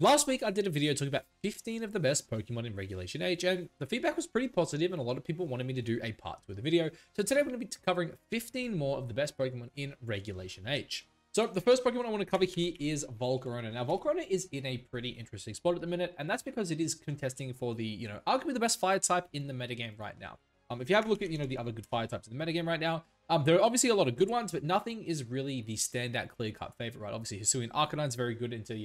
Last week, I did a video talking about 15 of the best Pokemon in Regulation H, and the feedback was pretty positive, and a lot of people wanted me to do a part 2 of the video. So today, we're going to be covering 15 more of the best Pokemon in Regulation H. So the first Pokemon I want to cover here is Volcarona. Now, Volcarona is in a pretty interesting spot at the minute, and that's because it is contesting for the, arguably the best fire type in the metagame right now. If you have a look at, the other good fire types in the metagame right now, there are obviously a lot of good ones, but nothing is really the standout clear-cut favorite, right? Obviously, Hisuian Arcanine's very good into,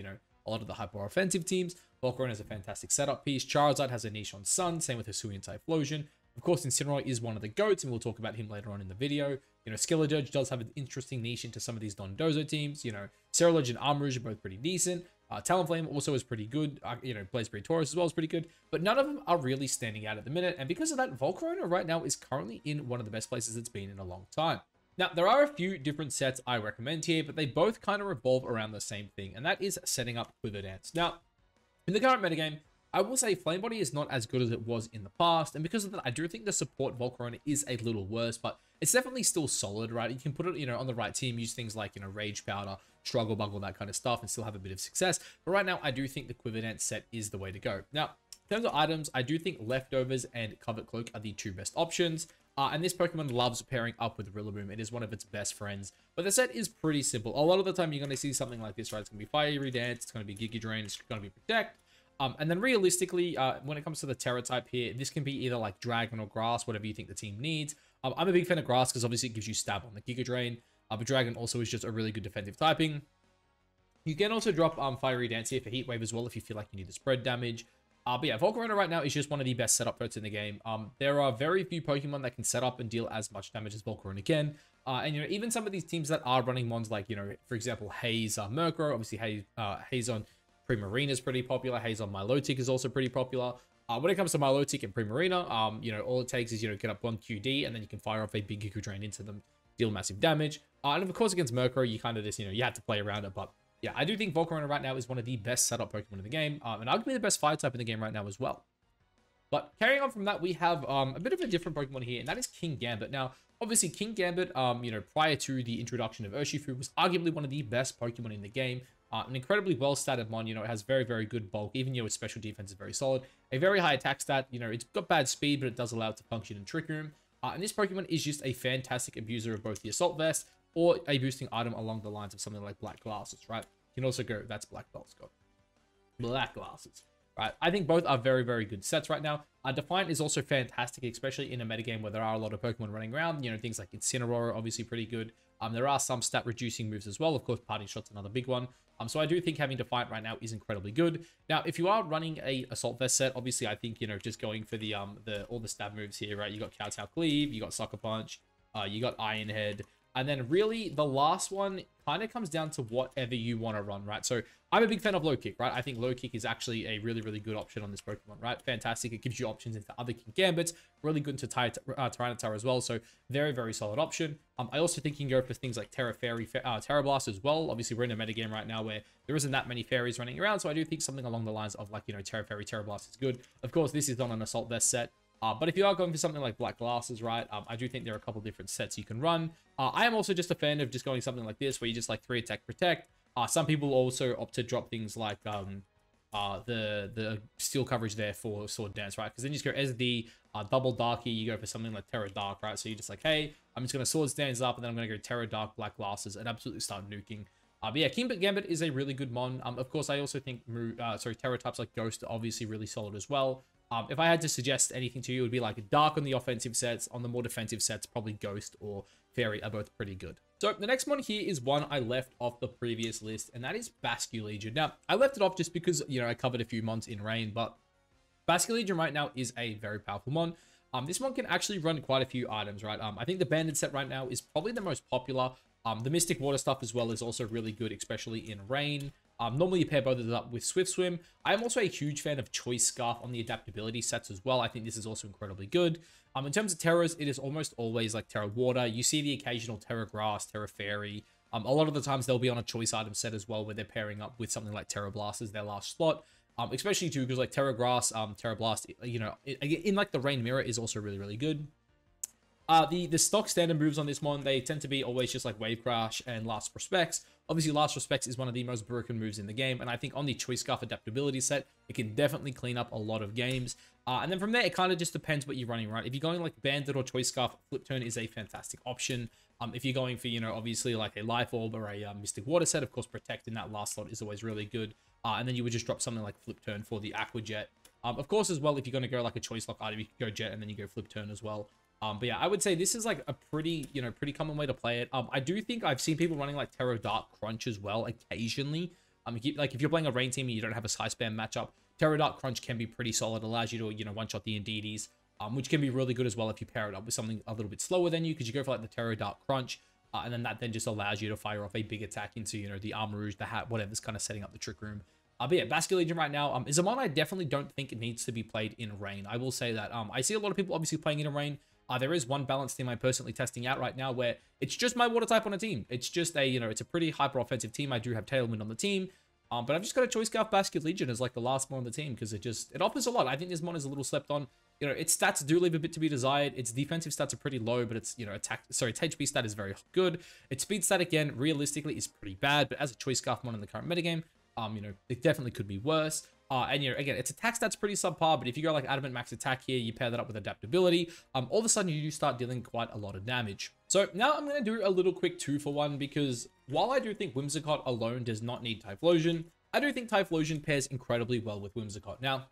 a lot of the hyper offensive teams. Volcarona is a fantastic setup piece. Charizard has a niche on Sun, same with Hisuian Typhlosion. Of course, Incineroar is one of the GOATs, and we'll talk about him later on in the video. Skeledirge does have an interesting niche into some of these non-Dozo teams. Cerulege and Armarouge are both pretty decent. Talonflame also is pretty good. Blazeberry Taurus as well is pretty good. But none of them are really standing out at the minute. And because of that, Volcarona right now is currently in one of the best places it's been in a long time. Now, there are a few different sets I recommend here, but they both kind of revolve around the same thing, and that is setting up Quiver Dance. Now, in the current metagame, I will say Flame Body is not as good as it was in the past, and because of that, I do think the support Volcarona is a little worse, but it's definitely still solid, right? You can put it, on the right team, use things like, Rage Powder, Struggle Bug, all that kind of stuff, and still have a bit of success. But right now, I do think the Quiver Dance set is the way to go. Now, in terms of items, I do think Leftovers and Covered Cloak are the two best options. And this Pokemon loves pairing up with Rillaboom. It is one of its best friends. But the set is pretty simple. A lot of the time, you're going to see something like this, right? It's going to be Fiery Dance, it's going to be Giga Drain, it's going to be Protect. And then realistically, when it comes to the Terra type here, this can be either like Dragon or Grass, whatever you think the team needs. I'm a big fan of Grass because obviously it gives you stab on the Giga Drain. But Dragon also is just a really good defensive typing. You can also drop Fiery Dance here for Heat Wave as well if you feel like you need to spread damage. But yeah, Volcarona right now is just one of the best setup threats in the game. There are very few Pokemon that can set up and deal as much damage as Volcarona can. And, even some of these teams that are running mons like, for example, Haze Murkrow, obviously Haze on Primarina is pretty popular. Haze on Milotic is also pretty popular. When it comes to Milotic and Primarina, all it takes is, get up one QD and then you can fire off a big Giga Drain into them, deal massive damage. And of course, against Murkrow, you kind of just, you have to play around it, but yeah, I do think Volcarona right now is one of the best setup Pokemon in the game, and arguably the best fire type in the game right now as well. But carrying on from that, we have a bit of a different Pokemon here, and that is King Gambit. Now, obviously, King Gambit, prior to the introduction of Urshifu, was arguably one of the best Pokemon in the game. An incredibly well-statted mon, it has very, very good bulk, even, its special defense is very solid. A very high attack stat, it's got bad speed, but it does allow it to function in Trick Room. And this Pokemon is just a fantastic abuser of both the Assault Vest or a boosting item along the lines of something like Black Glasses, right? You can also go, that's Black Belt's got Black Glasses, right? I think both are very, very good sets right now. Defiant is also fantastic, especially in a metagame where there are a lot of Pokemon running around. Things like Incineroar are obviously pretty good. There are some stat reducing moves as well. Of course, Parting Shot's another big one. So I do think having Defiant right now is incredibly good. Now, if you are running a Assault Vest set, obviously I think, just going for the all the stab moves here, right? You got Kowtow Cleave, you got Sucker Punch, you got Iron Head. And then really the last one kind of comes down to whatever you want to run, right? So I'm a big fan of Low Kick, right? I think Low Kick is actually a really, really good option on this Pokemon, right? Fantastic. It gives you options into other King Gambits, really good into Tyranitar as well. So very, very solid option. I also think you can go for things like Terra Fairy, Terra Blast as well. Obviously, we're in a metagame right now where there isn't that many fairies running around. So I do think something along the lines of like, Terra Fairy, Terra Blast is good. Of course, this is not an Assault Vest set. But if you are going for something like Black Glasses, right, I do think there are a couple different sets you can run. I am also just a fan of just going something like this, where you just like 3 attack protect. Some people also opt to drop things like the steel coverage there for Sword Dance, right? Because then you just go SD, double Darky, you go for something like Terra Dark, right? So you're just like, hey, I'm just going to Sword Dance up, and then I'm going to go Terra Dark, Black Glasses, and absolutely start nuking. But yeah, King Gambit is a really good mon. Of course, I also think Terra types like Ghost are obviously really solid as well. If I had to suggest anything to you, it would be like Dark on the offensive sets. On the more defensive sets, probably Ghost or Fairy are both pretty good. So the next one here is one I left off the previous list, and that is Basculegion. Now, I left it off just because, I covered a few mons in Rain, but Basculegion right now is a very powerful mon. This one can actually run quite a few items, right? I think the Banded set right now is probably the most popular. The Mystic Water stuff as well is also really good, especially in Rain. Normally you pair both of them up with Swift Swim. I am also a huge fan of Choice Scarf on the adaptability sets as well. I think this is also incredibly good. In terms of Terras, it is almost always like Terra Water. You see the occasional Terra Grass, Terra Fairy. A lot of the times they'll be on a choice item set as well, where they're pairing up with something like Terra Blast as their last slot. Especially too, because like Terra Grass, Terra Blast, in like the Rain Mirror is also really, really good. The stock standard moves on this one, they tend to be always just like Wave Crash and Last Respects. Obviously, Last Respects is one of the most broken moves in the game, and I think on the Choice Scarf adaptability set, it can definitely clean up a lot of games. And then from there, it kind of just depends what you're running, right? If you're going like Bandit or Choice Scarf, Flip Turn is a fantastic option. If you're going for, you know, obviously like a Life Orb or a Mystic Water set, of course, Protect in that last slot is always really good. And then you would just drop something like Flip Turn for the Aqua Jet. Of course, as well, if you're going to go like a Choice Lock item, you can go Jet and then you go Flip Turn as well. But yeah, I would say this is like a pretty, you know, pretty common way to play it. I do think I've seen people running like Terra Dark Crunch as well occasionally. Like if you're playing a rain team and you don't have a high spam matchup, Terra Dark Crunch can be pretty solid. It allows you to, you know, one-shot the Indeedis, which can be really good as well if you pair it up with something a little bit slower than you, because you go for like the Terra Dark Crunch, and then that then just allows you to fire off a big attack into, you know, the Armor Rouge, the Hat, whatever's kind of setting up the Trick Room. But yeah, Vascular Legion right now is a mon I definitely don't think it needs to be played in rain. I will say that. I see a lot of people obviously playing it in rain. There is one balance team I'm personally testing out right now where it's just my water type on a team. It's just a, you know, it's a pretty hyper offensive team. I do have Tailwind on the team, but I've just got a Choice Scarf Vascular Legion as like the last mon on the team because it offers a lot. I think this mon is a little slept on. You know, its stats do leave a bit to be desired. Its defensive stats are pretty low, but its, you know, its HP stat is very good. Its speed stat, again, realistically is pretty bad, but as a Choice Scarf mon in the current metagame, you know, it definitely could be worse. And, you know, again, its attack stat's pretty subpar, but if you go like Adamant Max Attack here, you pair that up with adaptability, all of a sudden you do start dealing quite a lot of damage. So now I'm going to do a little quick 2-for-1 because while I do think Whimsicott alone does not need Typhlosion, I do think Typhlosion pairs incredibly well with Whimsicott. Now,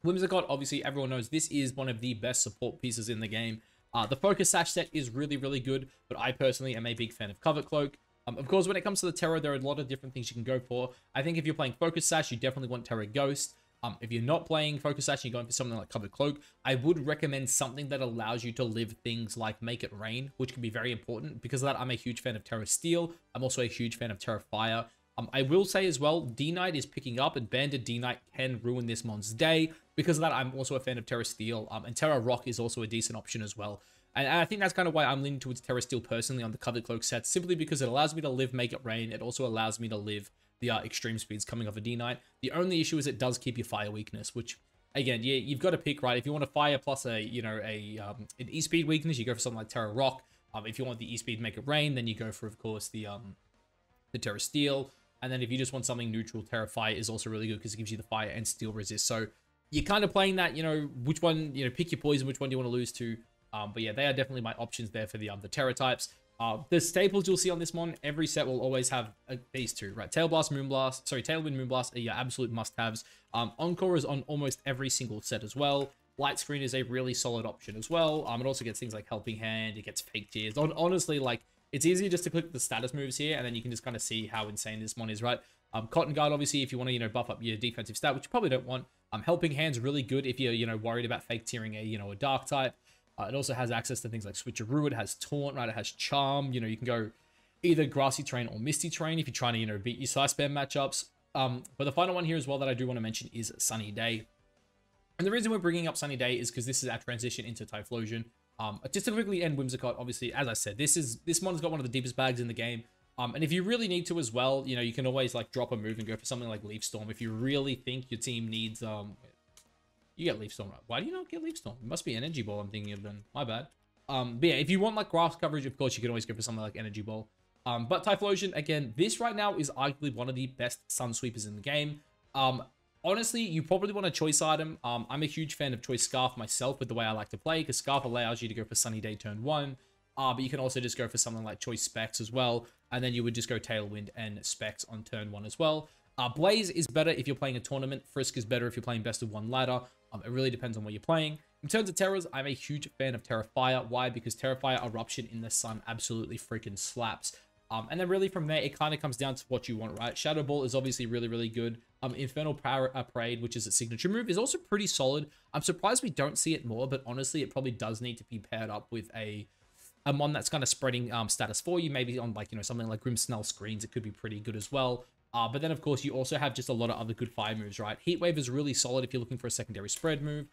Whimsicott, obviously, everyone knows this is one of the best support pieces in the game. The Focus Sash set is really, really good, but I personally am a big fan of Cover Cloak. Of course, when it comes to the Terra, there are a lot of different things you can go for. I think if you're playing Focus Sash, you definitely want Terra Ghost. If you're not playing Focus Sash and you're going for something like Covered Cloak, I would recommend something that allows you to live things like Make It Rain, which can be very important. Because of that, I'm a huge fan of Terra Steel. I'm also a huge fan of Terra Fire. I will say as well, D-Knight is picking up, and Banded D-Knight can ruin this mon's day. Because of that, I'm also a fan of Terra Steel, and Terra Rock is also a decent option as well. And I think that's kind of why I'm leaning towards Terra Steel personally on the Covered Cloak set, simply because it allows me to live Make It Rain. It also allows me to live the extreme speeds coming off a D-Knight. The only issue is it does keep your fire weakness, which, again, yeah, you've got to pick, right? If you want a fire plus a, you know, an E-speed weakness, you go for something like Terra Rock. If you want the E-speed Make It Rain, then you go for, of course, the Terra Steel. And then if you just want something neutral, Terra Fire is also really good because it gives you the fire and steel resist. So you're kind of playing that, you know, which one, you know, pick your poison, which one do you want to lose to. But yeah, they are definitely my options there for the Terra types. The staples you'll see on this one, every set will always have these two, right? Tailwind, Moonblast are your absolute must-haves. Encore is on almost every single set as well. Light Screen is a really solid option as well. It also gets things like Helping Hand, it gets Fake Tears. Honestly, like, it's easy just to click the status moves here, and then you can just kind of see how insane this mon is, right? Cotton Guard, obviously, if you want to, you know, buff up your defensive stat, which you probably don't want. Helping Hand's really good if you're, you know, worried about fake tearing a, you know, a dark type. It also has access to things like Switcheroo. It has Taunt, right? It has Charm. You know, you can go either Grassy Terrain or Misty Terrain if you're trying to, you know, beat your side spam matchups. But the final one here as well that I do want to mention is Sunny Day. And the reason we're bringing up Sunny Day is because this is our transition into Typhlosion. Just to quickly end Whimsicott, obviously, as I said, this mon's got one of the deepest bags in the game. And if you really need to as well, you know, you can always like drop a move and go for something like Leaf Storm if you really think your team needs you get Leaf Storm, right? Why do you not get Leaf Storm? It must be Energy Ball I'm thinking of then. My bad. But yeah, if you want like grass coverage, of course, you can always go for something like Energy Ball. But Typhlosion, again, this right now is arguably one of the best Sun Sweepers in the game. Honestly, you probably want a choice item. I'm a huge fan of Choice Scarf myself with the way I like to play, because Scarf allows you to go for Sunny Day turn 1. But you can also just go for something like Choice Specs as well. And then you would just go Tailwind and Specs on turn 1 as well. Blaze is better if you're playing a tournament. Frisk is better if you're playing best of 1 ladder. It really depends on what you're playing. In terms of Terras, I'm a huge fan of Terra Fire. Why? Because Terra Fire Eruption in the Sun absolutely freaking slaps. And then really from there, it kind of comes down to what you want, right? Shadow Ball is obviously really, really good. Infernal Parade, which is a signature move, is also pretty solid. I'm surprised we don't see it more, but honestly, it probably does need to be paired up with a mon that's kind of spreading status for you. Maybe on like, you know, something like Grimmsnell Screens, it could be pretty good as well. But then, of course, you also have just a lot of other good fire moves, right? Heatwave is really solid if you're looking for a secondary spread move.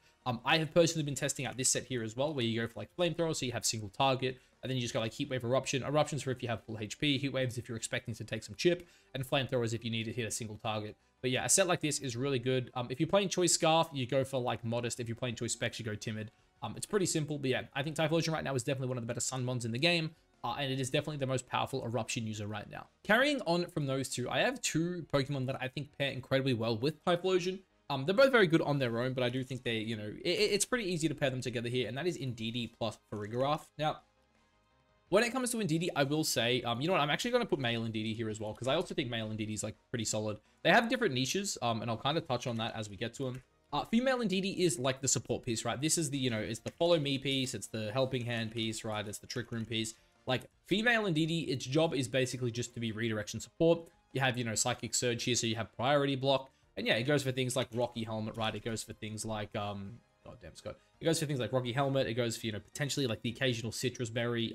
I have personally been testing out this set here as well, where you go for like Flamethrower, so you have single target, and then you just got like Heatwave Eruption. Eruptions for if you have full HP, Heatwaves if you're expecting to take some chip, and Flamethrowers if you need to hit a single target. But yeah, a set like this is really good. If you're playing Choice Scarf, you go for like Modest. If you're playing Choice Specs, you go Timid. It's pretty simple, but yeah, I think Typhlosion right now is definitely one of the better Sun Mons in the game. And it is definitely the most powerful Eruption user right now. Carrying on from those two, I have two Pokemon that I think pair incredibly well with Typhlosion. They're both very good on their own, but I do think they, you know, it's pretty easy to pair them together here, and that is Indeedee plus Farigiraf. Now, when it comes to Indeedee, I will say, you know what, I'm actually going to put male Indeedee here as well, because I also think male Indeedee is like pretty solid. They have different niches, and I'll kind of touch on that as we get to them. Female Indeedee is like the support piece, right? This is the, you know, it's the follow me piece, it's the helping hand piece, right? It's the trick room piece. Like, female Indeedee, its job is basically just to be redirection support. You have, you know, Psychic Surge here, so you have priority block. And yeah, it goes for things like Rocky Helmet, right? It goes for things like, God damn, Scott. It goes for things like Rocky Helmet. It goes for, you know, potentially like the occasional Citrus Berry.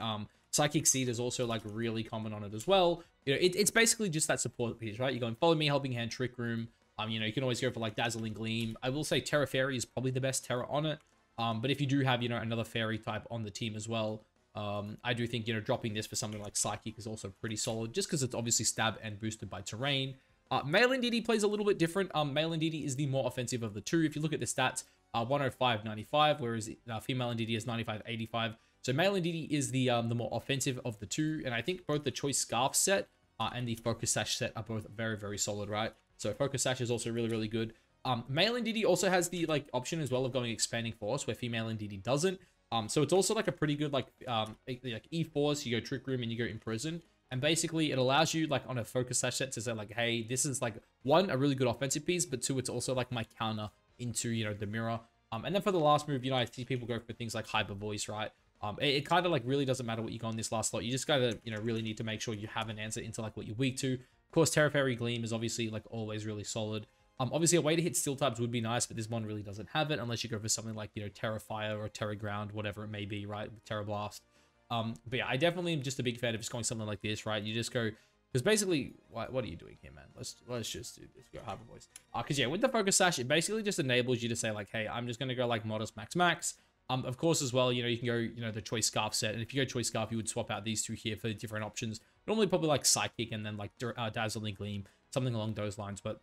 Psychic Seed is also like really common on it as well. You know, it's basically just that support piece, right? You're going Follow Me, Helping Hand, Trick Room. You know, you can always go for like Dazzling Gleam. I will say Terra Fairy is probably the best Terra on it. But if you do have, you know, another Fairy type on the team as well, I do think, you know, dropping this for something like Psychic is also pretty solid, just because it's obviously stab and boosted by terrain. Male Indeedee plays a little bit different. Male Indeedee is the more offensive of the two. If you look at the stats, 105, 95, whereas female Indeedee is 95, 85. So male Indeedee is the more offensive of the two, and I think both the Choice Scarf set and the Focus Sash set are both very, very solid, right? So Focus Sash is also really, really good. Male Indeedee also has the like option as well of going Expanding Force, where female Indeedee doesn't. So it's also like a pretty good like E-Force, you go Trick Room and you go Imprison. And basically it allows you like on a Focus Sash set to say like, hey, this is like one, a really good offensive piece, but two, it's also like my counter into, you know, the mirror. And then for the last move, you know, I see people go for things like Hyper Voice, right? It kind of like really doesn't matter what you go on this last slot. You just gotta, you know, really need to make sure you have an answer into like what you're weak to. Of course, Terra Fairy Gleam is obviously like always really solid. Obviously a way to hit Steel types would be nice, but this one really doesn't have it unless you go for something like, you know, Terra Fire or Terra Ground, whatever it may be, right? Terra Blast. But yeah, I definitely am just a big fan of just going something like this, right? You just go, because basically, what are you doing here, man? Let's just do this. Go Hyper Voice. Because yeah, with the Focus Sash, it basically just enables you to say like, hey, I'm just gonna go like Modest Max Max. Of course, as well, you know, you can go, you know, the Choice Scarf set, and if you go Choice Scarf, you would swap out these two here for different options. Normally, probably like Psychic and then like Dazzling Gleam, something along those lines. But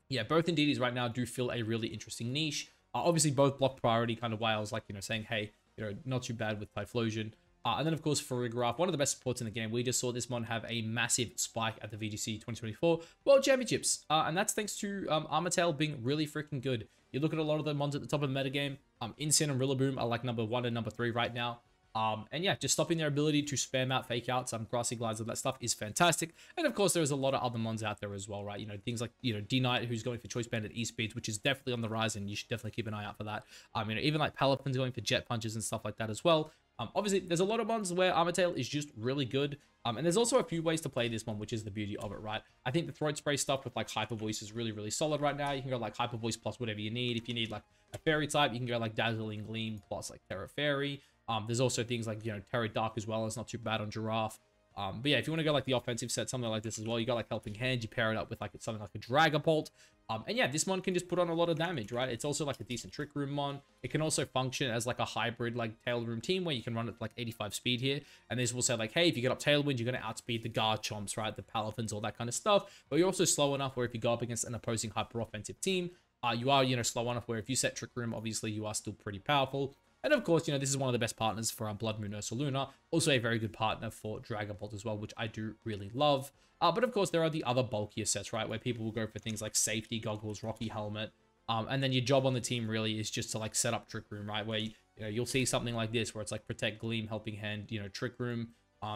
yeah, both Indeedees right now do fill a really interesting niche. Obviously, both block priority, kind of why I was like, you know, saying, hey, you know, not too bad with Typhlosion. And then, of course, Farigiraf, one of the best supports in the game. We just saw this mon have a massive spike at the VGC 2024 World Championships. And that's thanks to Armatail being really freaking good. You look at a lot of the mons at the top of the metagame. Incin and Rillaboom are like number 1 and number 3 right now. And yeah, just stopping their ability to spam out fake outs, Grassy Glides, and that stuff is fantastic. And of course, there's a lot of other mons out there as well, right? You know, things like, you know, D-Knight, who's going for Choice Band at E-Speeds, which is definitely on the rise, and you should definitely keep an eye out for that. You know, even like Palafin's going for Jet Punches and stuff like that as well. Obviously, there's a lot of mons where Armatail is just really good. And there's also a few ways to play this one, which is the beauty of it, right? I think the Throat Spray stuff with like Hyper Voice is really, really solid right now. You can go like Hyper Voice plus whatever you need. If you need like a Fairy type, you can go like Dazzling Gleam plus like Terra Fairy. There's also things like, you know, Terra Dark as well. It's not too bad on Giraffe. But yeah, if you want to go like the offensive set, something like this as well, you got like Helping Hand, you pair it up with like something like a Dragapult. And yeah, this mon can just put on a lot of damage, right? It's also like a decent Trick Room mon. It can also function as like a hybrid like Tail Room team where you can run it like 85 speed here. And this will say like, hey, if you get up Tailwind, you're going to outspeed the Garchomps, right? The Palafins, all that kind of stuff. But you're also slow enough where if you go up against an opposing hyper offensive team, you are, you know, slow enough where if you set Trick Room, obviously you are still pretty powerful. And of course, you know, this is one of the best partners for Blood Moon Ursaluna. Also a very good partner for Dragapult as well, which I do really love. But of course, there are the other bulkier sets, right? Where people will go for things like Safety Goggles, Rocky Helmet. And then your job on the team really is just to like set up Trick Room, right? Where, you know, you'll see something like this where it's like Protect, Gleam, Helping Hand, you know, Trick Room.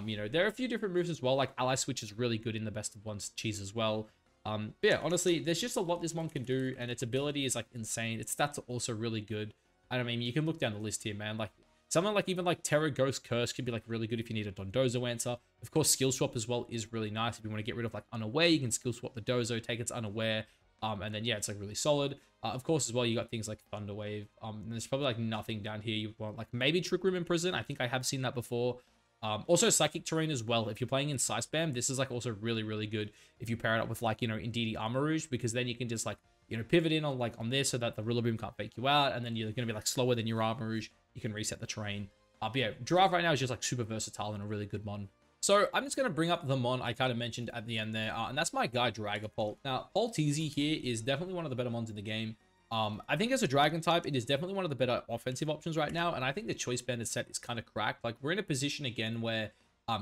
You know, there are a few different moves as well. Like Ally Switch is really good in the best of ones cheese as well. But yeah, honestly, there's just a lot this one can do. And its ability is like insane. Its stats are also really good. I mean, you can look down the list here, man. Like, something like even like Terra Ghost Curse could be like really good if you need a Dondozo answer. Of course, Skill Swap as well is really nice. If you want to get rid of like Unaware, you can Skill Swap the Dozo, take its Unaware. And then, yeah, it's like really solid. Of course, as well, you got things like Thunder Wave. And there's probably like nothing down here you want. Like maybe Trick Room Imprison. I think I have seen that before. Also Psychic Terrain as well. If you're playing in Side Spam, this is like also really, really good if you pair it up with like, you know, Indeedee Armor Rouge, because then you can just like, you know, pivot in on like on this so that the Rillaboom can't fake you out, and then you're going to be like slower than your Armor Rouge. You can reset the terrain. But yeah, Giraffe right now is just like super versatile and a really good mon. So I'm just going to bring up the mon I kind of mentioned at the end there, and that's my guy Dragapult. Now, Polteezy here is definitely one of the better mons in the game. I think as a dragon type, it is definitely one of the better offensive options right now. And I think the choice banded set is kind of cracked. Like we're in a position again where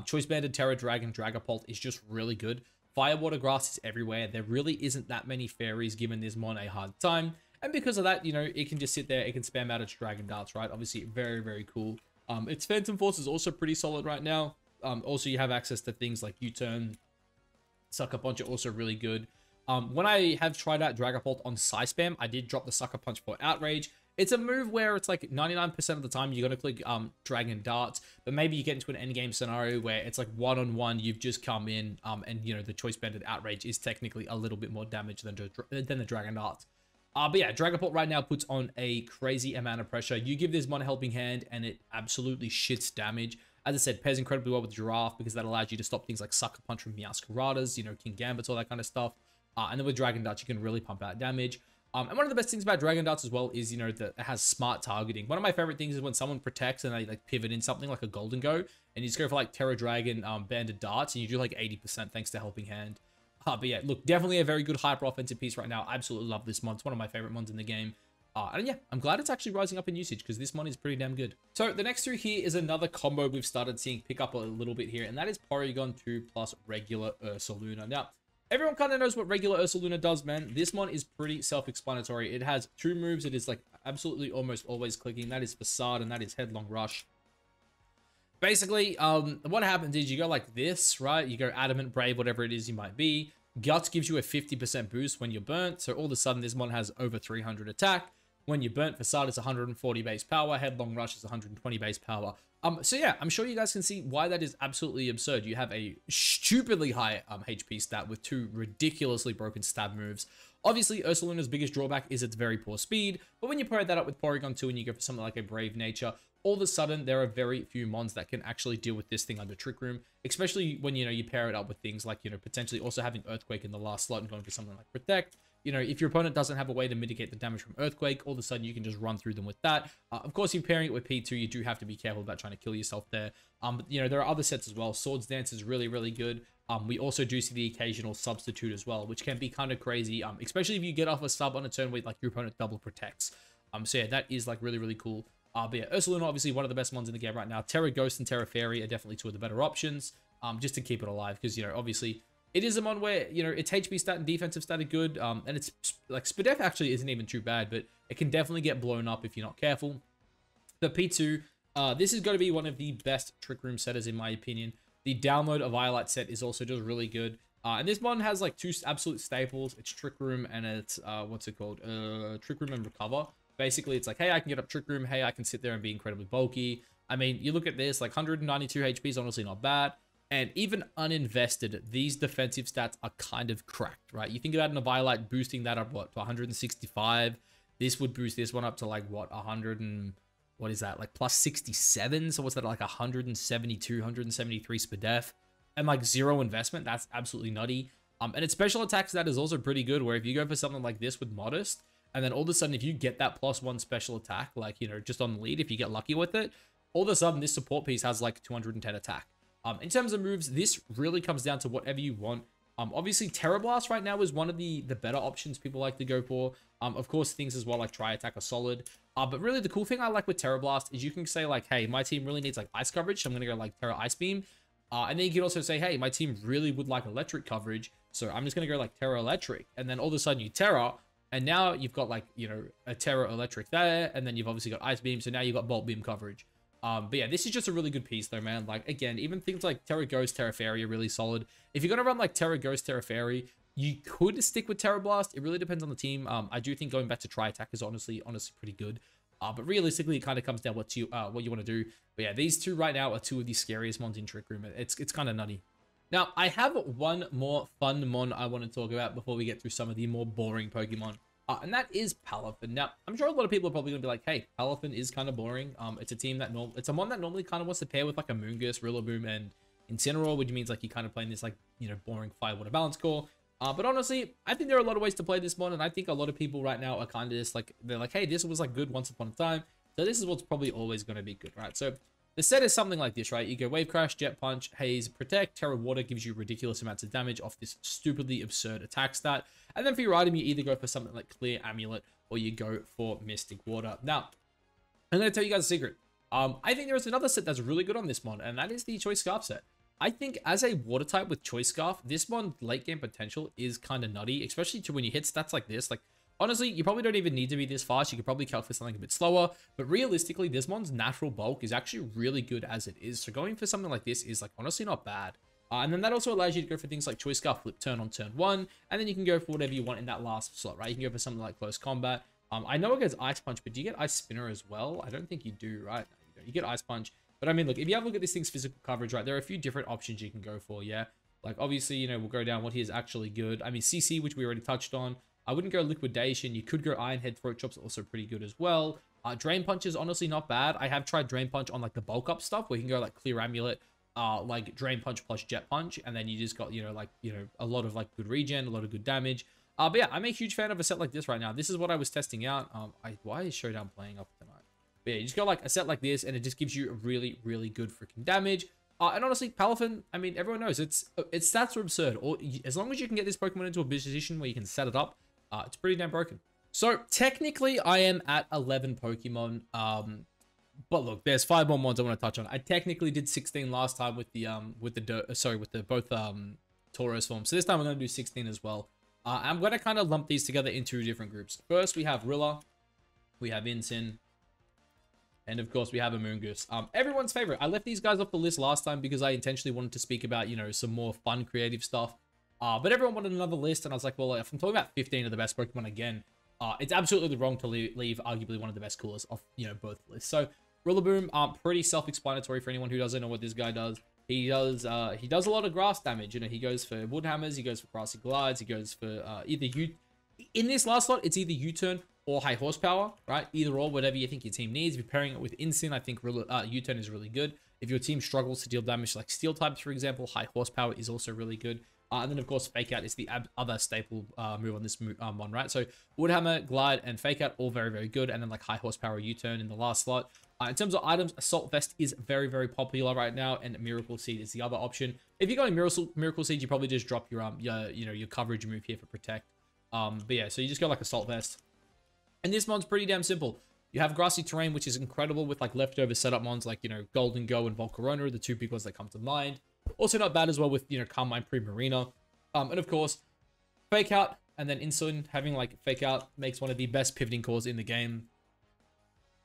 choice banded Terra Dragon Dragapult is just really good. Firewater Grass is everywhere. There really isn't that many fairies giving this mon a hard time. And because of that, you know, it can just sit there. It can spam out its Dragon Darts, right? Obviously, very, very cool. Its Phantom Force is also pretty solid right now. Also, you have access to things like U-Turn. Sucker Punch are also really good. When I have tried out Dragapult on Psy Spam, I did drop the Sucker Punch for Outrage. It's a move where it's like 99% of the time you're going to click Dragon Darts, but maybe you get into an endgame scenario where it's like one-on-one, you've just come in, and you know, the choice banded Outrage is technically a little bit more damage than the Dragon Darts. But yeah, Dragapult right now puts on a crazy amount of pressure. You give this mon a helping hand and it absolutely shits damage. As I said, pairs incredibly well with Giraffe because that allows you to stop things like Sucker Punch from Meowscaradas, you know, King Gambits, all that kind of stuff. And then with Dragon Darts, you can really pump out damage. And one of the best things about Dragon Darts as well is, you know, that it has smart targeting. One of my favorite things is when someone protects and they like pivot in something like a Golden Go, and you just go for like Terra Dragon banded darts, and you do like 80% thanks to Helping Hand. But yeah, look, definitely a very good hyper offensive piece right now. I absolutely love this mon. It's one of my favorite mons in the game. And yeah, I'm glad it's actually rising up in usage because this mon is pretty damn good. So the next two here is another combo we've started seeing pick up a little bit here, and that is Porygon 2 plus regular Ursaluna. Now, everyone kind of knows what regular Ursaluna does, man. This one is pretty self-explanatory. It has two moves. It is like absolutely almost always clicking. That is Facade and that is Headlong Rush. Basically, what happens is you go like this, right? You go Adamant, Brave, whatever it is you might be. Guts gives you a 50% boost when you're burnt. So all of a sudden, this mon has over 300 attack. When you're burnt, Facade is 140 base power. Headlong Rush is 120 base power. So yeah, I'm sure you guys can see why that is absolutely absurd. You have a stupidly high HP stat with two ridiculously broken stab moves. Obviously, Ursaluna's biggest drawback is its very poor speed, but when you pair that up with Porygon 2 and you go for something like a Brave Nature, all of a sudden, there are very few mons that can actually deal with this thing under Trick Room, especially when, you know, you pair it up with things like, you know, potentially also having Earthquake in the last slot and going for something like Protect. You know, if your opponent doesn't have a way to mitigate the damage from Earthquake, all of a sudden you can just run through them with that. Of course, if you're pairing it with P2, you do have to be careful about trying to kill yourself there. But, you know, there are other sets as well. Swords Dance is really, really good. We also do see the occasional substitute as well, which can be kind of crazy, especially if you get off a sub on a turn where like your opponent double protects. So yeah, that is like really, really cool. But yeah, Ursaluna, obviously one of the best ones in the game right now. Terra Ghost and Terra Fairy are definitely two of the better options, just to keep it alive, because, you know, obviously it is a mon where, you know, its HP stat and defensive stat are good, and it's like Spadef actually isn't even too bad, but it can definitely get blown up if you're not careful. But P2, this is going to be one of the best Trick Room setters in my opinion. The download of Violet set is also just really good. And this mon has like two absolute staples. It's Trick Room and it's, what's it called? Trick Room and Recover. Basically, it's like, hey, I can get up Trick Room. Hey, I can sit there and be incredibly bulky. I mean, you look at this, like 192 HP is honestly not bad. And even uninvested, these defensive stats are kind of cracked, right? You think about an Violet boosting that up, what, to 165? This would boost this one up to like, what, 100 and... What is that? Like plus 67? So what's that? Like 172, 173 Spadef? And like zero investment? That's absolutely nutty. And its special attack stat is also pretty good, where if you go for something like this with Modest, and then all of a sudden if you get that +1 special attack, like, you know, just on the lead, if you get lucky with it, all of a sudden this support piece has like 210 attack. In terms of moves, this really comes down to whatever you want. Obviously, Terra Blast right now is one of the better options people like to go for. Of course, things as well like Tri Attack are solid. But really, the cool thing I like with Terra Blast is you can say like, hey, my team really needs like ice coverage, so I'm going to go like Terra Ice Beam. And then you can also say, hey, my team really would like electric coverage, so I'm just going to go like Terra Electric. And then all of a sudden you Terra, and now you've got like, you know, a Terra Electric there, and then you've obviously got Ice Beam, so now you've got Bolt Beam coverage. But yeah, this is just a really good piece though, man. Like, again, even things like Terra Ghost, Terra Fairy are really solid. If you're going to run like Terra Ghost, Terra Fairy, you could stick with Terra Blast. It really depends on the team. I do think going back to Tri Attack is honestly pretty good. But realistically, it kind of comes down what you want to do. But yeah, these two right now are two of the scariest mons in Trick Room. It's kind of nutty. Now, I have one more fun mon I want to talk about before we get through some of the more boring Pokemon. And that is Palafin. Now, I'm sure a lot of people are probably going to be like, hey, Palafin is kind of boring. It's a team that it's a mon that normally kind of wants to pair with like a Moongus, Rillaboom, and Incineroar, which means like you're kind of playing this like, you know, boring Fire Water Balance core. But honestly, I think there are a lot of ways to play this mon, and I think a lot of people right now are kind of just like, they're like, hey, this was like good once upon a time, so this is what's probably always going to be good, right? So the set is something like this, right? You go Wave Crash, Jet Punch, Haze, Protect, Terra Water gives you ridiculous amounts of damage off this stupidly absurd attack stat. And then for your item, you either go for something like Clear Amulet or you go for Mystic Water. Now, I'm going to tell you guys a secret. I think there is another set that's really good on this mod, and that is the Choice Scarf set. I think as a water type with Choice Scarf, this mod late game potential is kind of nutty, especially to when you hit stats like this. Like, honestly, you probably don't even need to be this fast. You could probably calc for something a bit slower, but realistically, this mod's natural bulk is actually really good as it is. So going for something like this is like honestly not bad. And then that also allows you to go for things like Choice Scarf Flip Turn on turn 1, and then you can go for whatever you want in that last slot, right? You can go for something like Close Combat. I know it gets Ice Punch, but do you get Ice Spinner as well? I don't think you do, right? You get Ice Punch. But I mean, look, if you have a look at this thing's physical coverage, right, there are a few different options you can go for, yeah? Like, obviously, you know, we'll go down what is actually good. I mean, CC, which we already touched on. I wouldn't go Liquidation. You could go Iron Head. Throat Chop's also pretty good as well. Drain Punch is honestly not bad. I have tried Drain Punch on, like, the bulk up stuff, where you can go, like, Clear Amulet, like, Drain Punch plus Jet Punch, and then you just got, you know, like, you know, a lot of, like, good regen, a lot of good damage. But yeah, I'm a huge fan of a set like this right now. This is what I was testing out. Why is Showdown playing up tonight? But yeah, you just got like a set like this, and it just gives you a really, really good freaking damage. And honestly, Palafin, I mean, everyone knows its stats are absurd. Or as long as you can get this Pokemon into a position where you can set it up, it's pretty damn broken. So technically, I am at 11 Pokemon. But look, there's 5 more mods I want to touch on. I technically did 16 last time with the both Tauros forms. So this time I'm going to do 16 as well. I'm going to kind of lump these together into different groups. First, we have Rilla, we have Incin, and of course, we have a Moongoose. Everyone's favorite. I left these guys off the list last time because I intentionally wanted to speak about, you know, some more fun, creative stuff. But everyone wanted another list, and I was like, well, if I'm talking about 15 of the best Pokemon again, it's absolutely wrong to leave arguably one of the best coolers off, you know, both lists. So, Rillaboom, pretty self-explanatory for anyone who doesn't know what this guy does. He does a lot of grass damage. You know, he goes for Wood Hammers, he goes for Grassy Glides, he goes for in this last slot, it's either U-Turn or High Horsepower, right? Either or, whatever you think your team needs. If you're pairing it with Incin, I think U-Turn is really good. If your team struggles to deal damage like Steel types, for example, High Horsepower is also really good. And then, of course, Fake Out is the other staple move on this one, right? So, Woodhammer, Glide, and Fake Out, all very, very good. And then, like, High Horsepower U-Turn in the last slot. In terms of items, Assault Vest is very, very popular right now, and Miracle Seed is the other option. If you're going Miracle Seed, you probably just drop your your coverage move here for Protect. But yeah, so you just go like Assault Vest. And this mod's pretty damn simple. You have Grassy Terrain, which is incredible with like leftover setup mons like, you know, Golden Go and Volcarona are the 2 big ones that come to mind. Also not bad as well with, you know, Carmine Primarina. And of course, Fake Out and then Incin having like Fake Out makes one of the best pivoting cores in the game.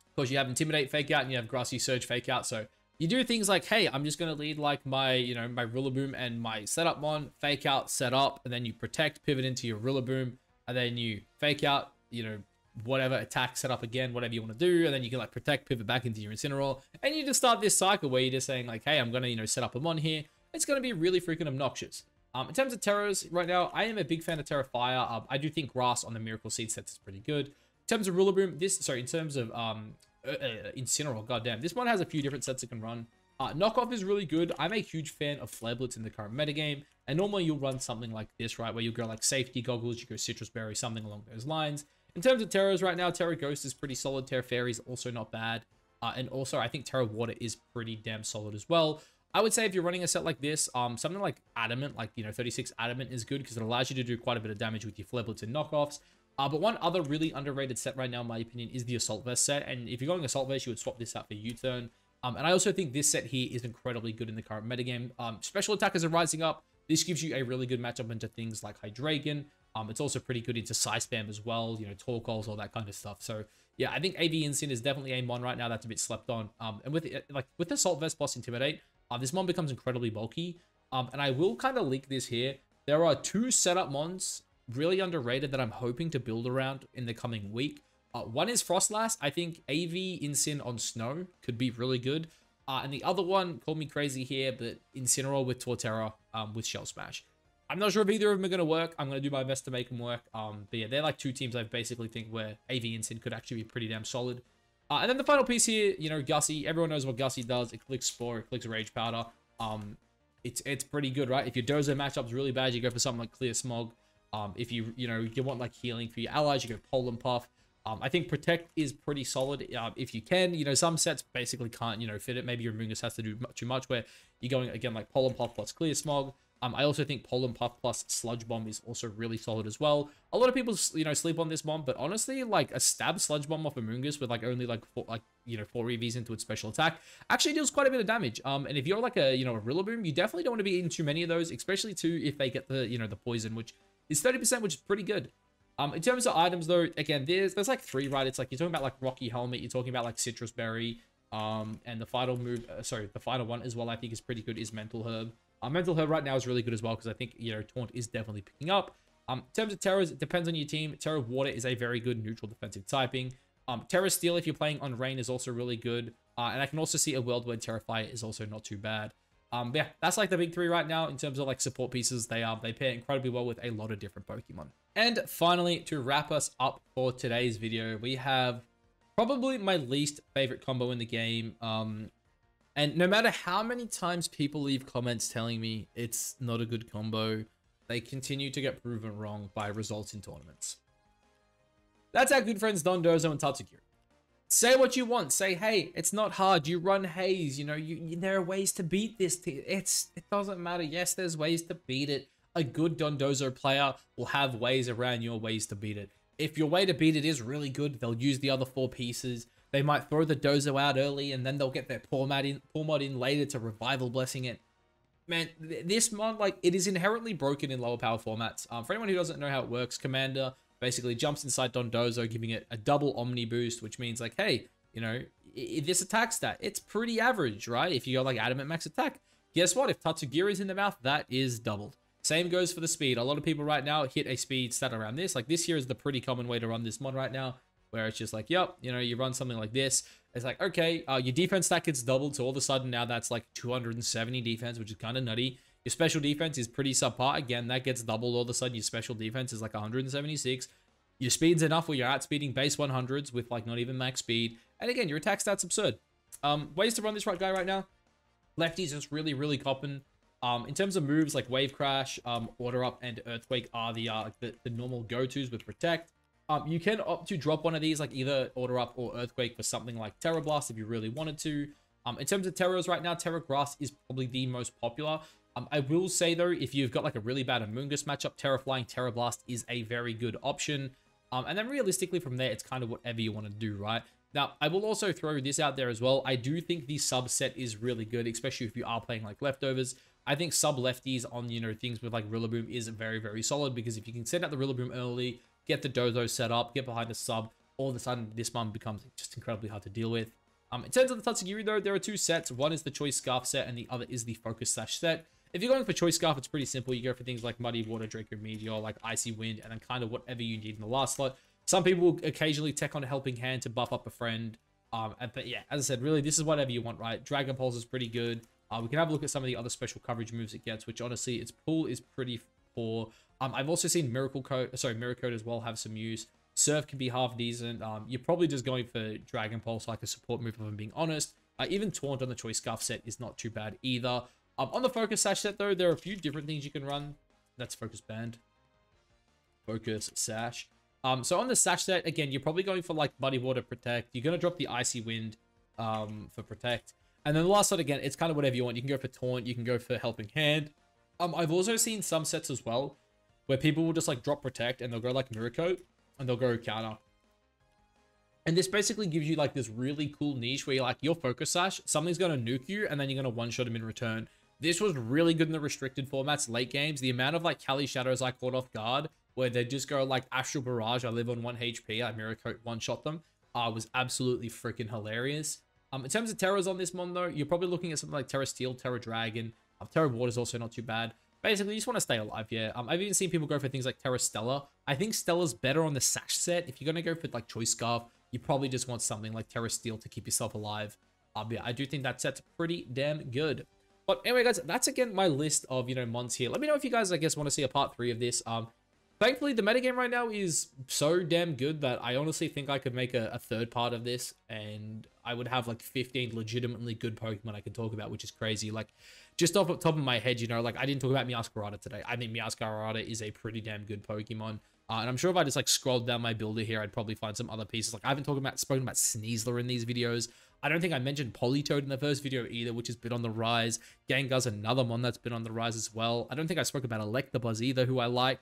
Of course, you have Intimidate Fake Out and you have Grassy Surge Fake Out. So you do things like, hey, I'm just going to lead like my, you know, my Rillaboom and my setup mon, Fake Out, set up, and then you Protect, pivot into your Rillaboom, and then you Fake Out, you know, whatever, attack, set up again, whatever you want to do, and then you can like Protect, pivot back into your Incineroar, and you just start this cycle where you're just saying like, hey, I'm going to, you know, set up a mon here. It's going to be really freaking obnoxious. In terms of Terras, right now, I am a big fan of Terra Fire. I do think Grass on the Miracle Seed sets is pretty good. In terms of Rillaboom, in terms of Incineroar, goddamn, this one has a few different sets it can run. Knockoff is really good. I'm a huge fan of Flare Blitz in the current metagame, and normally you'll run something like this, right, where you'll go like Safety Goggles, you go Citrus Berry, something along those lines. In terms of Terras right now, Terra Ghost is pretty solid. Terra Fairy is also not bad. And also, I think Terra Water is pretty damn solid as well. I would say if you're running a set like this, something like Adamant, like, you know, 36 Adamant is good because it allows you to do quite a bit of damage with your Flare Blitz and knockoffs. But one other really underrated set right now, in my opinion, is the Assault Vest set. And if you're going Assault Vest, you would swap this out for U-Turn. And I also think this set here is incredibly good in the current metagame. Special attackers are rising up. This gives you a really good matchup into things like Hydreigon. It's also pretty good into Psy Spam as well, you know, Torkoals, all that kind of stuff. So yeah, I think AV Incin is definitely a mon right now that's a bit slept on. And with Assault Vest plus Intimidate, this mon becomes incredibly bulky. And I will kind of link this here. There are 2 setup mons really underrated that I'm hoping to build around in the coming week. One is Frostlass. I think AV Incin on Snow could be really good. And the other one, call me crazy here, but Incineroar with Torterra with Shell Smash. I'm not sure if either of them are going to work. I'm going to do my best to make them work. But yeah, they're like 2 teams I basically think where AV Incin could actually be pretty damn solid. And then the final piece here, you know, Gussie. Everyone knows what Gussie does. It clicks Spore, it clicks Rage Powder. It's pretty good, right? If your Dozo matchup's really bad, you go for something like Clear Smog. If you want like healing for your allies, you go Polen Puff. I think Protect is pretty solid if you can. You know, some sets basically can't, you know, fit it. Maybe your Mungus has to do too much where you're going, again, like Pollen Puff plus Clear Smog. I also think Pollen Puff plus Sludge Bomb is also really solid as well. A lot of people, you know, sleep on this bomb, but honestly, like a stab Sludge Bomb off a Mungus with like only like four EVs into its special attack actually deals quite a bit of damage. And if you're like a, you know, a Rillaboom, you definitely don't want to be eating too many of those, especially too if they get the, you know, the poison, which is 30%, which is pretty good. In terms of items though, again, there's like 3, right? It's like you're talking about like Rocky Helmet, you're talking about like Citrus Berry, and the final move, the final one as well, I think is pretty good, is Mental Herb. Mental Herb right now is really good as well because I think, you know, Taunt is definitely picking up. In terms of Terras, it depends on your team. Terra Water is a very good neutral defensive typing. Terra Steel, if you're playing on Rain, is also really good. And I can also see a world where Terra Fire is also not too bad. But yeah, that's like the big 3 right now in terms of like support pieces. They pair incredibly well with a lot of different Pokemon. And finally, to wrap us up for today's video, we have probably my least favorite combo in the game. And no matter how many times people leave comments telling me it's not a good combo, they continue to get proven wrong by results in tournaments. That's our good friends Dondozo and Tatsugiri. Say what you want. Say, hey, it's not hard. You run Haze. You know, there are ways to beat this. It doesn't matter. Yes, there's ways to beat it. A good Dondozo player will have ways around your ways to beat it. If your way to beat it is really good, they'll use the other 4 pieces. They might throw the Dozo out early, and then they'll get their poor mod in later to Revival Blessing it. Man, this mod, like, it is inherently broken in lower power formats. For anyone who doesn't know how it works, Commander basically jumps inside Dondozo, giving it a double Omni boost, which means, like, hey, you know, this attack stat, it's pretty average, right? If you go, like, Adamant Max Attack, guess what? If Tatsugiri is in the mouth, that is doubled. Same goes for the speed. A lot of people right now hit a speed stat around this. Like, this here is the pretty common way to run this mod right now, where it's just like, yep, you know, you run something like this. It's like, okay, your defense stat gets doubled, so all of a sudden now that's like 270 defense, which is kind of nutty. Your special defense is pretty subpar. Again, that gets doubled. All of a sudden, your special defense is like 176. Your speed's enough where you're outspeeding base 100s with like not even max speed. And again, your attack stat's absurd. Ways to run this guy right now. Lefties just really, really copping. In terms of moves like Wave Crash, Order Up, and Earthquake are the normal go-tos with Protect. You can opt to drop one of these, like either Order Up or Earthquake, for something like Terra Blast if you really wanted to. In terms of Terras right now, Terra Grass is probably the most popular. I will say though, if you've got like a really bad Amoonguss matchup, Terra Flying, Terra Blast is a very good option. And then realistically from there, it's kind of whatever you want to do, right? Now, I will also throw this out there as well. I do think the subset is really good, especially if you are playing like leftovers. I think sub lefties on, you know, things with like Rillaboom is very, very solid, because if you can send out the Rillaboom early, get the Dozo set up, get behind the sub, all of a sudden this one becomes just incredibly hard to deal with. In terms of the Tatsugiri though, there are 2 sets. One is the Choice Scarf set and the other is the Focus Sash set. If you're going for Choice Scarf, it's pretty simple. You go for things like Muddy Water, Draco Meteor, like Icy Wind, and then kind of whatever you need in the last slot. Some people will occasionally tech on a Helping Hand to buff up a friend. But yeah, as I said, really, this is whatever you want, right? Dragon Pulse is pretty good. We can have a look at some of the other special coverage moves it gets, which honestly, its pull is pretty poor. I've also seen Mirror Coat as well have some use. Surf can be half decent. You're probably just going for Dragon Pulse like a support move, if I'm being honest. Even Taunt on the Choice Scarf set is not too bad either. On the Focus Sash set though, there are a few different things you can run. That's Focus Band. Focus Sash. So on the Sash set, again, you're probably going for like Muddy Water Protect. You're going to drop the Icy Wind for Protect. And then the last set, again, it's kind of whatever you want. You can go for Taunt. You can go for Helping Hand. I've also seen some sets as well where people will just like drop Protect and they'll go like Mirror Coat and they'll go Counter. And this basically gives you like this really cool niche where you're like, your Focus Sash, something's going to nuke you and then you're going to one-shot him in return. This was really good in the restricted formats, late games. The amount of like Kali Shadows I caught off guard where they just go like Astral Barrage, I live on 1 HP, I Mirror Coat, one-shot them, was absolutely freaking hilarious. In terms of Terras on this mon though, you're probably looking at something like Terra Steel, Terra Dragon. Terra Water is also not too bad. Basically, you just want to stay alive, yeah. I've even seen people go for things like Terra Stella. I think Stella's better on the Sash set. If you're going to go for like Choice Scarf, you probably just want something like Terra Steel to keep yourself alive. Yeah, I do think that set's pretty damn good. But anyway, guys, that's again my list of, you know, mons here. Let me know if you guys, I guess, want to see a part 3 of this. Thankfully, the metagame right now is so damn good that I honestly think I could make a 3rd part of this, and I would have like 15 legitimately good Pokemon I could talk about, which is crazy. Like, just off the top of my head, you know, like I didn't talk about Meowscarada today. I think Meowscarada is a pretty damn good Pokemon. And I'm sure if I just like scrolled down my builder here, I'd probably find some other pieces. Like I haven't spoken about Sneasler in these videos. I don't think I mentioned Politoed in the first video either, which has been on the rise. Gengar's another one that's been on the rise as well. I don't think I spoke about Electabuzz either, who I like.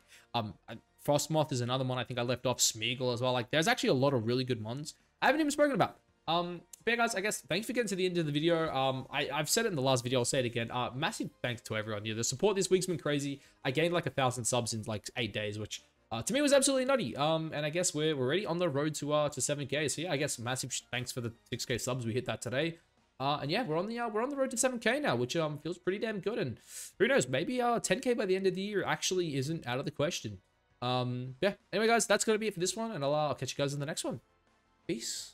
Frostmoth is another one I think I left off. Smeagol as well. Like there's actually a lot of really good ones I haven't even spoken about. But yeah, guys, I guess thanks for getting to the end of the video. I've said it in the last video, I'll say it again. Massive thanks to everyone. Yeah, the support this week's been crazy. I gained like 1,000 subs in like 8 days, which to me was absolutely nutty. And I guess we're already on the road to 7K. So yeah, I guess massive thanks for the 6K subs. We hit that today. And yeah, we're on the road to 7K now, which feels pretty damn good. And who knows, maybe 10K by the end of the year actually isn't out of the question. Yeah. Anyway, guys, that's gonna be it for this one, and I'll catch you guys in the next one. Peace.